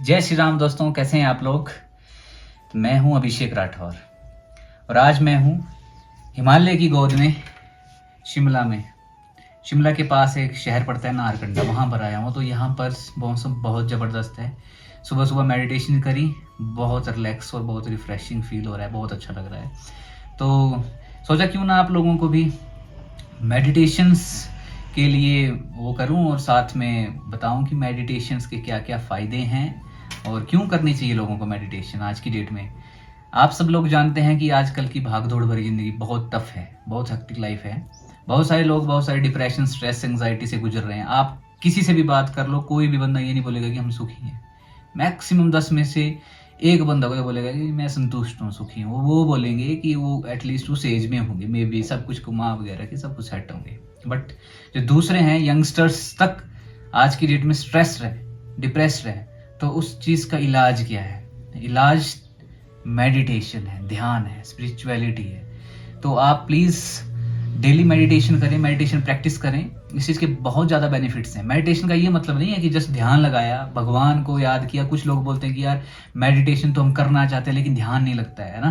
जय श्री राम दोस्तों, कैसे हैं आप लोग। तो मैं हूं अभिषेक राठौर और आज मैं हूं हिमालय की गोद में शिमला में। शिमला के पास एक शहर पड़ता है नारकंडा, वहां पर आया हूं। तो यहाँ पर मौसम बहुत ज़बरदस्त है। सुबह सुबह मेडिटेशन करी, बहुत रिलैक्स और बहुत रिफ्रेशिंग फील हो रहा है, बहुत अच्छा लग रहा है। तो सोचा क्यों ना आप लोगों को भी मेडिटेशंस के लिए वो करूं और साथ में बताऊं कि मेडिटेशंस के क्या क्या फ़ायदे हैं और क्यों करनी चाहिए लोगों को मेडिटेशन आज की डेट में। आप सब लोग जानते हैं कि आजकल की भागदौड़ भरी ज़िंदगी बहुत टफ है, बहुत हेक्टिक लाइफ है। बहुत सारे लोग बहुत सारे डिप्रेशन, स्ट्रेस, एंग्जाइटी से गुजर रहे हैं। आप किसी से भी बात कर लो, कोई भी बंदा ये नहीं बोलेगा कि हम सुखी हैं। मैक्सिमम 10 में से एक बंदा को बोलेगा कि मैं संतुष्ट हूँ, सुखी हूँ। वो बोलेंगे कि वो एटलीस्ट उस एज में होंगे, मे बी सब कुछ घुमा वगैरह के सब कुछ सेट होंगे। बट जो दूसरे हैं यंगस्टर्स तक आज की डेट में स्ट्रेस रहे, डिप्रेस रहे, तो उस चीज़ का इलाज क्या है? इलाज मेडिटेशन है, ध्यान है, स्पिरिचुअलिटी है। तो आप प्लीज़ डेली मेडिटेशन करें, मेडिटेशन प्रैक्टिस करें। इस चीज़ के बहुत ज़्यादा बेनिफिट्स हैं। मेडिटेशन का ये मतलब नहीं है कि जस्ट ध्यान लगाया, भगवान को याद किया। कुछ लोग बोलते हैं कि यार मेडिटेशन तो हम करना चाहते हैं लेकिन ध्यान नहीं लगता है ना,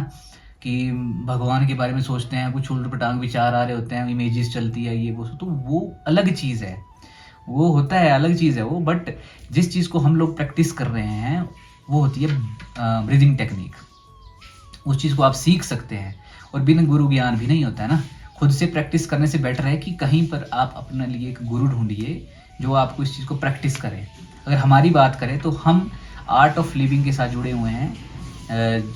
कि भगवान के बारे में सोचते हैं, कुछ उल्ट पटांग विचार आ रहे होते हैं, इमेजेस चलती है, ये वो अलग चीज़ है, वो होता है, अलग चीज़ है वो। बट जिस चीज़ को हम लोग प्रैक्टिस कर रहे हैं वो होती है ब्रीदिंग टेक्निक। उस चीज़ को आप सीख सकते हैं और बिना गुरु ज्ञान भी नहीं होता है ना। खुद से प्रैक्टिस करने से बेटर है कि कहीं पर आप अपने लिए एक गुरु ढूंढिए जो आपको इस चीज़ को प्रैक्टिस करें। अगर हमारी बात करें तो हम आर्ट ऑफ लिविंग के साथ जुड़े हुए हैं,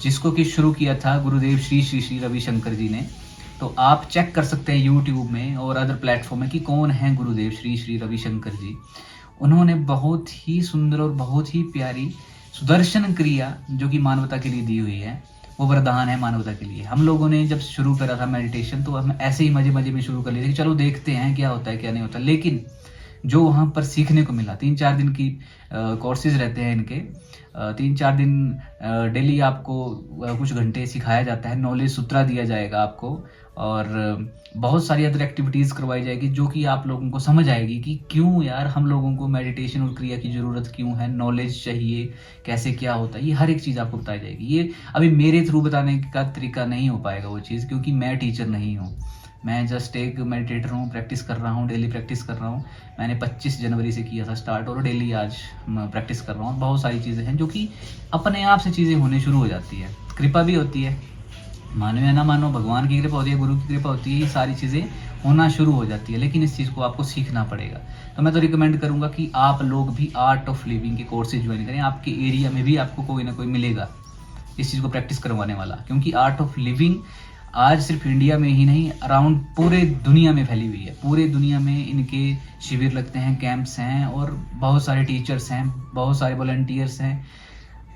जिसको कि शुरू किया था गुरुदेव श्री श्री श्री रविशंकर जी ने। तो आप चेक कर सकते हैं यूट्यूब में और अदर प्लेटफॉर्म में कि कौन है गुरुदेव श्री श्री रविशंकर जी। उन्होंने बहुत ही सुंदर और बहुत ही प्यारी सुदर्शन क्रिया जो कि मानवता के लिए दी हुई है, वो वरदान है मानवता के लिए। हम लोगों ने जब शुरू करा था मेडिटेशन तो हम ऐसे ही मजे मजे में शुरू कर लिए थे कि चलो देखते हैं क्या होता है क्या नहीं होता। लेकिन जो वहाँ पर सीखने को मिला, 3-4 दिन की कोर्सेज रहते हैं इनके, 3-4 दिन डेली आपको कुछ घंटे सिखाया जाता है, नॉलेज सूत्रा दिया जाएगा आपको और बहुत सारी अदर एक्टिविटीज़ करवाई जाएगी जो कि आप लोगों को समझ आएगी कि क्यों यार हम लोगों को मेडिटेशन और क्रिया की ज़रूरत क्यों है, नॉलेज चाहिए, कैसे क्या होता है, ये हर एक चीज़ आपको बताई जाएगी। ये अभी मेरे थ्रू बताने का तरीका नहीं हो पाएगा वो चीज़, क्योंकि मैं टीचर नहीं हूँ। मैं जस्ट एक मेडिटेटर हूँ, प्रैक्टिस कर रहा हूँ, डेली प्रैक्टिस कर रहा हूँ। मैंने 25 जनवरी से किया था स्टार्ट और डेली आज प्रैक्टिस कर रहा हूँ। बहुत सारी चीज़ें हैं जो कि अपने आप से चीज़ें होने शुरू हो जाती है। कृपा भी होती है, मानो या ना मानो, भगवान की कृपा होती है, गुरु की कृपा होती है, ये सारी चीज़ें होना शुरू हो जाती है। लेकिन इस चीज़ को आपको सीखना पड़ेगा। तो मैं तो रिकमेंड करूँगा कि आप लोग भी आर्ट ऑफ लिविंग के कोर्सेज ज्वाइन करें। आपके एरिया में भी आपको कोई ना कोई मिलेगा इस चीज़ को प्रैक्टिस करवाने वाला, क्योंकि आर्ट ऑफ लिविंग आज सिर्फ इंडिया में ही नहीं, अराउंड पूरे दुनिया में फैली हुई है। पूरे दुनिया में इनके शिविर लगते हैं, कैंप्स हैं और बहुत सारे टीचर्स हैं, बहुत सारे वॉलंटियर्स हैं।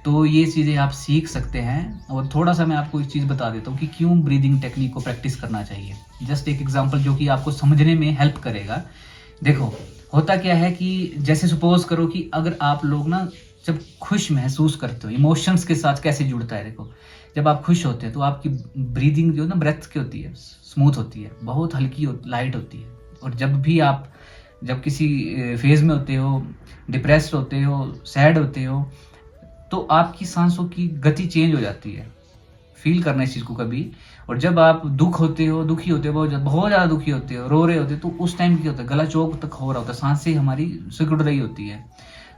तो ये चीज़ें आप सीख सकते हैं। और थोड़ा सा मैं आपको एक चीज़ बता देता हूँ कि क्यों ब्रीदिंग टेक्निक को प्रैक्टिस करना चाहिए। जस्ट एक एग्जांपल जो कि आपको समझने में हेल्प करेगा। देखो होता क्या है कि जैसे सपोज करो कि अगर आप लोग ना जब खुश महसूस करते हो, इमोशंस के साथ कैसे जुड़ता है, देखो जब आप खुश होते हैं तो आपकी ब्रीदिंग जो है ना ब्रेथ की होती है, स्मूथ होती है, बहुत हल्की लाइट होती है। और जब भी आप जब किसी फेज में होते हो, डिप्रेस्ड होते हो, सैड होते हो, तो आपकी सांसों की गति चेंज हो जाती है। फील करना इस चीज़ को कभी। और जब आप दुखी होते हो, बहुत ज़्यादा दुखी होते हो, रो रहे होते हो, तो उस टाइम क्या होता है, गला चौक तक हो रहा होता है, सांसें हमारी सिकुड़ रही होती है।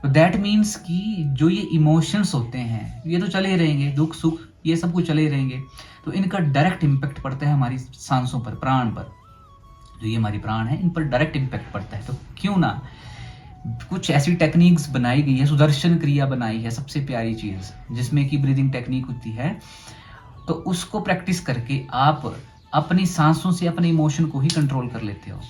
तो दैट मीन्स कि जो ये इमोशंस होते हैं ये तो चले ही रहेंगे, दुख सुख ये सब कुछ चले ही रहेंगे। तो इनका डायरेक्ट इम्पैक्ट पड़ता है हमारी सांसों पर, प्राण पर। जो ये हमारी प्राण है इन पर डायरेक्ट इम्पैक्ट पड़ता है। तो क्यों ना कुछ ऐसी टेक्निक्स बनाई गई है, सुदर्शन क्रिया बनाई है, सबसे प्यारी चीज़ जिसमें कि ब्रीदिंग टेक्निक होती है। तो उसको प्रैक्टिस करके आप अपनी सांसों से अपने इमोशन को ही कंट्रोल कर लेते हो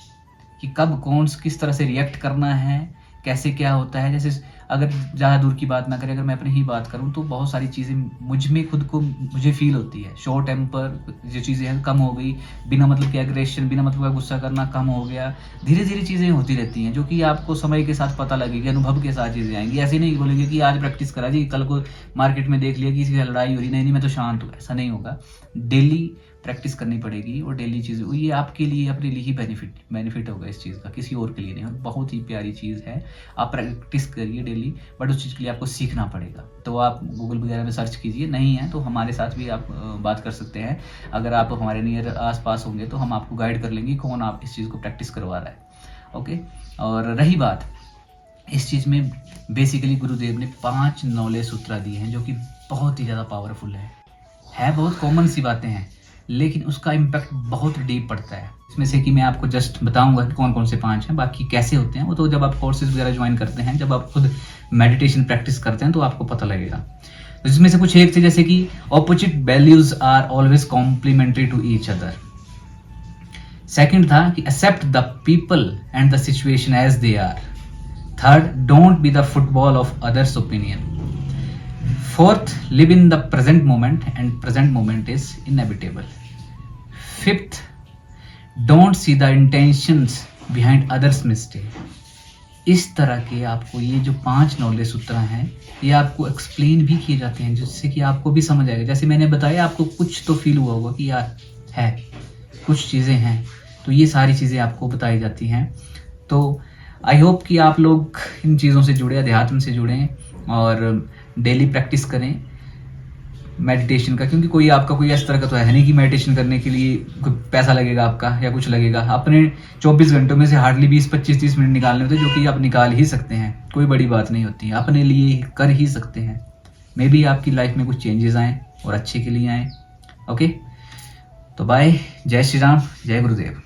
कि कब कौन किस तरह से रिएक्ट करना है, कैसे क्या होता है। जैसे अगर ज़्यादा दूर की बात ना करें, अगर मैं अपनी ही बात करूं तो बहुत सारी चीज़ें मुझ में खुद को मुझे फील होती है। शॉर्ट टेम्पर जो चीज़ें हैं कम हो गई, बिना मतलब के एग्रेशन, बिना मतलब का गुस्सा करना कम हो गया। धीरे धीरे चीज़ें होती रहती हैं जो कि आपको समय के साथ पता लगेगी, अनुभव के साथ चीज़ें आएंगी। ऐसे नहीं बोलेंगे कि आज प्रैक्टिस करा जी, कल को मार्केट में देख लिया कि किसी से लड़ाई हो रही, नहीं मैं तो शांत हूँ, ऐसा नहीं होगा। डेली प्रैक्टिस करनी पड़ेगी और डेली चीज़, ये आपके लिए अपने लिए ही बेनिफिट होगा इस चीज़ का, किसी और के लिए नहीं। बहुत ही प्यारी चीज़ है, आप प्रैक्टिस करिए डेली, बट उस चीज़ के लिए आपको सीखना पड़ेगा। तो आप गूगल वगैरह में सर्च कीजिए, नहीं है तो हमारे साथ भी आप बात कर सकते हैं। अगर आप हमारे नियर आस पास होंगे तो हम आपको गाइड कर लेंगे कौन आप इस चीज़ को प्रैक्टिस करवा रहा है। ओके, और रही बात इस चीज़ में, बेसिकली गुरुदेव ने 5 नॉलेज सूत्र दिए हैं जो कि बहुत ही ज़्यादा पावरफुल है बहुत कॉमन सी बातें हैं, लेकिन उसका इम्पैक्ट बहुत डीप पड़ता है। इसमें से कि मैं आपको जस्ट बताऊंगा कि कौन कौन से 5 हैं, बाकी कैसे होते हैं वो तो जब आप कोर्सेज वगैरह ज्वाइन करते हैं, जब आप खुद मेडिटेशन प्रैक्टिस करते हैं तो आपको पता लगेगा। तो इसमें से कुछ एक थे, जैसे कि opposite values are always complementary to each other. Second था कि except the people and the situation as they are. Third, don't be the football of others opinion. Fourth, live in the present moment and present moment is inevitable. Fifth, don't see the intentions behind others' mistake. इस तरह के आपको ये जो 5 knowledge सूत्र हैं ये आपको एक्सप्लेन भी किए जाते हैं, जिससे कि आपको भी समझ आएगा। जैसे मैंने बताया, आपको कुछ तो फील हुआ होगा कि यार है कुछ चीज़ें हैं, तो ये सारी चीज़ें आपको बताई जाती हैं। तो आई होप कि आप लोग इन चीज़ों से जुड़े, अध्यात्म से जुड़ें और डेली प्रैक्टिस करें मेडिटेशन का, क्योंकि कोई आपका कोई इस तरह का तो है नहीं कि मेडिटेशन करने के लिए कोई पैसा लगेगा आपका या कुछ लगेगा। अपने 24 घंटों में से हार्डली 20-25-30 मिनट निकालने होते हैं, जो कि आप निकाल ही सकते हैं, कोई बड़ी बात नहीं होती है, अपने लिए कर ही सकते हैं। मे बी आपकी लाइफ में कुछ चेंजेस आएँ और अच्छे के लिए आएँ। ओके, तो बाय, जय श्री राम, जय गुरुदेव।